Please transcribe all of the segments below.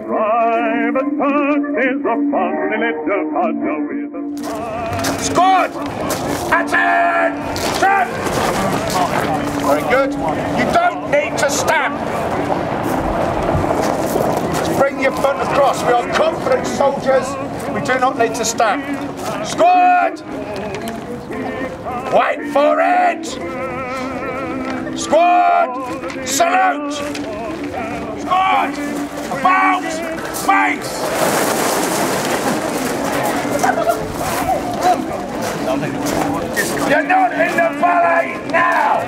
Private Perks is a funny little puzzle with a smile. Squad! Attention! Very good. You don't need to stand. Just bring your foot across. We are confident soldiers. We do not need to stand. Squad! Wait for it! Squad! Salute! Squad! About face! You're not in the valley now!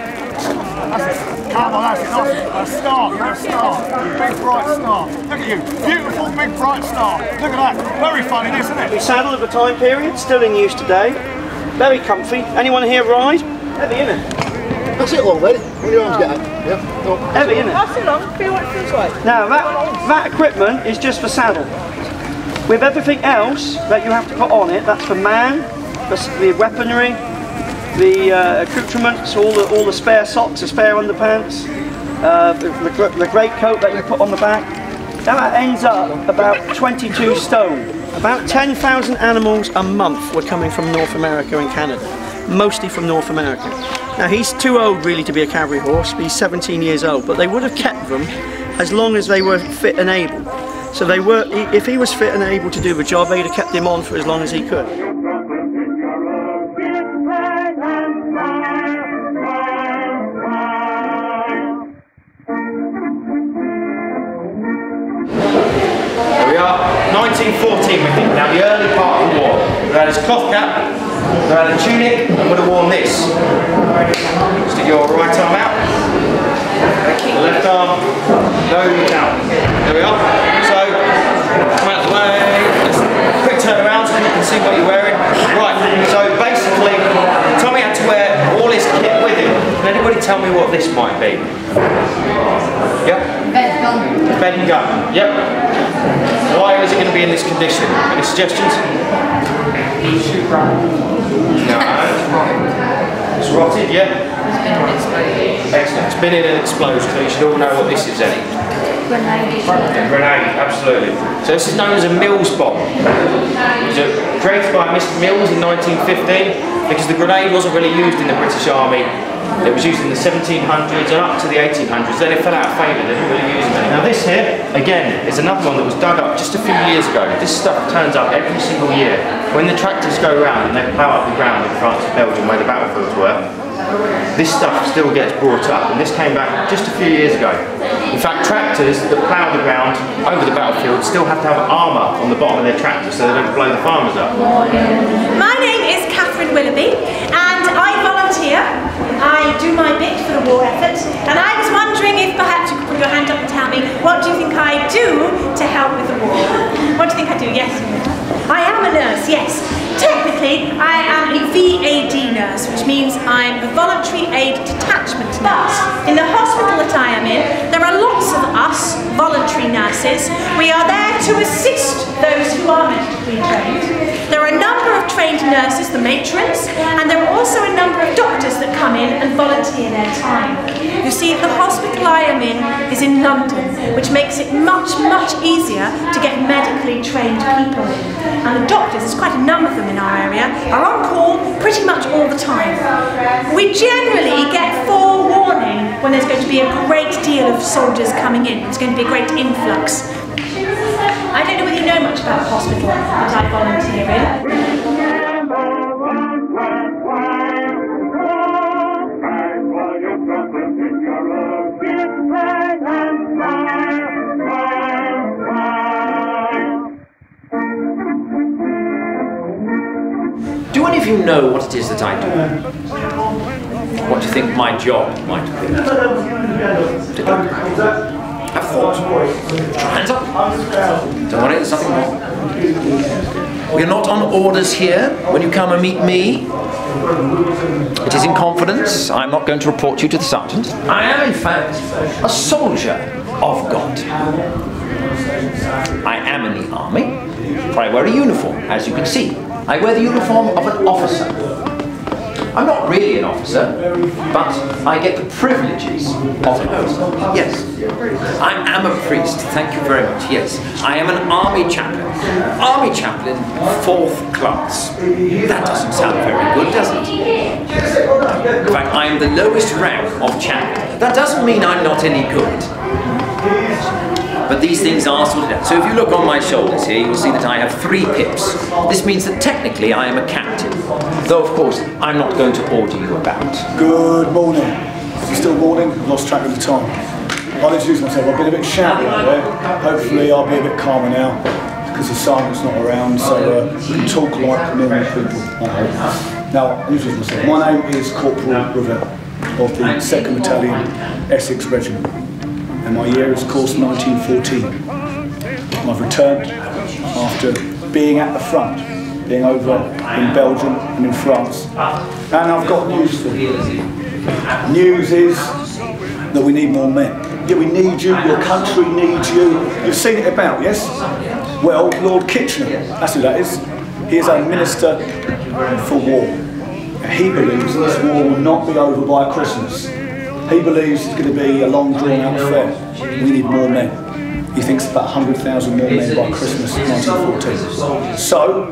That's it. Come on, that's it. A star. You're a star. Big bright star. Look at you. Beautiful big bright star. Look at that. Very funny, isn't it? The saddle of the time period, still in use today. Very comfy. Anyone here ride? Heavy, isn't it? That's it all, ready? When your arms get up. Yeah. Heavy, isn't it? Pass it on. Feel what it feels like. Now, that equipment is just for saddle. With everything else that you have to put on it, that's for man, the weaponry, the accoutrements, all the spare socks, the spare underpants, the greatcoat that you put on the back. Now that ends up about 22 stone. About 10,000 animals a month were coming from North America and Canada, mostly from North America. Now he's too old really to be a cavalry horse, but he's 17 years old, but they would have kept them as long as they were fit and able. So they were, if he was fit and able to do the job, they'd have kept him on for as long as he could. There we are, 1914 we think, now the early part of the war. We had his cloth cap, we had a tunic, and would have worn this. Stick your right arm out, the left arm goes out. There we are. So, come out of the way, quick turn around so you can see what you're wearing. Right, so basically, Tommy had to wear all his kit with him. Can anybody tell me what this might be? Yep. Bed gun. Bed and gun, yep. Why is it going to be in this condition? Any suggestions? No. It's rotted, yeah? Excellent. It's been in an explosion, so you should all know what this is, Eddie. Grenade, absolutely. So this is known as a Mills bomb. It was created by Mr. Mills in 1915 because the grenade wasn't really used in the British Army. It was used in the 1700s and up to the 1800s, then it fell out of favour, they didn't really use it anymore. Now this here, again, is another one that was dug up just a few years ago. This stuff turns up every single year. When the tractors go around and they plough up the ground in France and Belgium where the battlefields were, this stuff still gets brought up, and this came back just a few years ago. In fact, tractors that plough the ground over the battlefield still have to have armour on the bottom of their tractors so they don't blow the farmers up. My name is Catherine Willoughby, and I volunteer. I do my bit for the war effort, and I was wondering if perhaps you could put your hand up and tell me, what do you think I do to help with the war? What do you think I do? Yes. I am a nurse, yes. Technically, I am a VAD nurse, which means I'm a voluntary aid detachment nurse. In the hospital that I am in, there are lots of us, voluntary nurses. We are there to assist those who are medically trained. There are a number of trained nurses, the matrons, and there are also a number of doctors that come in and volunteer their time. You see, the hospital I am in is in London, which makes it much, much easier to get medically trained people in. And the doctors, there's quite a number of them in our area, are on call pretty much all the time. We generally get forewarning when there's going to be a great deal of soldiers coming in. There's going to be a great influx. I don't know whether you know much about the hospital that I volunteer in. Do any of you know what it is that I do? What do you think my job might be? Have thoughts. Hands up. Don't worry, there's nothing more. We're not on orders here when you come and meet me. It is in confidence. I'm not going to report you to the sergeant. I am, in fact, a soldier of God. I am in the army, for I wear a uniform, as you can see. I wear the uniform of an officer. I'm not really an officer, but I get the privileges of an officer. Yes. I am a priest, thank you very much, yes. I am an army chaplain. Army chaplain, 4th class. That doesn't sound very good, does it? In fact, I am the lowest rank of chaplain. That doesn't mean I'm not any good. But these things are sorted out. So if you look on my shoulders here, you'll see that I have 3 pips. This means that technically I am a captain. Though, of course, I'm not going to order you about. Good morning. Is it still morning? I've lost track of the time. I'll introduce myself. I've been a bit shouty out there. Hopefully I'll be a bit calmer now, because the sergeant's not around, so we can talk like normal people. Now, I'll introduce myself. My name is Corporal Rivett of the 2nd Battalion, Essex Regiment. And my year is, of course, 1914. I've returned after being at the front, being over in Belgium and in France. And I've got news for you. News is that we need more men. Yeah, we need you, your country needs you. You've seen it about, yes? Well, Lord Kitchener, that's who that is. He is our Minister for War. And he believes that this war will not be over by Christmas. He believes it's going to be a long drawn-out affair. We need more men. He thinks about 100,000 more men by Christmas 1914. So,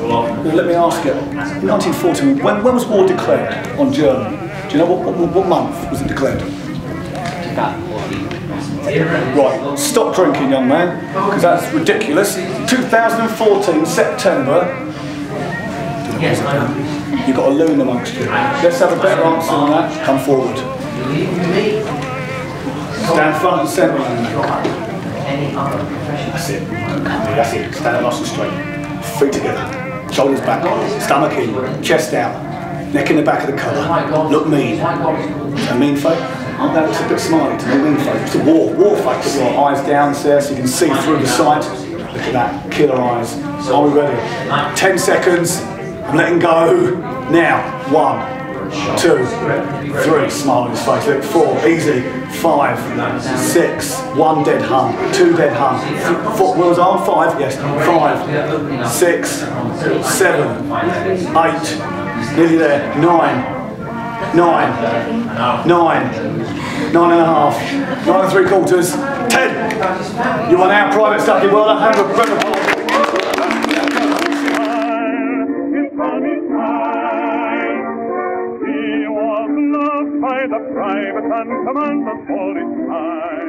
well, let me ask you, in 1914, when was war declared on Germany? Do you know what month was it declared? Right, stop drinking, young man, because that's ridiculous. 2014, September. You've got a loon amongst you. Let's have a better answer than that. Come forward. Stand front and centre. That's it. That's it. Stand nice and straight. Feet together. Shoulders back. Stomach in. Chest out. Neck in the back of the collar. Look mean. A mean face? That looks a bit smiley to me. Mean face. It's a war face. Eyes down, sir, so you can see through the sight. Look at that. Killer eyes. Are we ready? 10 seconds. I'm letting go. Now. 1, 2, 3, smile on his face. Look, 4, easy. 5, 6, 1 dead hum, 2 dead hum. 4, wheels on, 5, yes. 5, 6, 7, 8, nearly there. 9, 9 and a half, 9 3/4, 10. You are now Private Stucky. Well done. Have a round of applause. By the private and commandant all his time.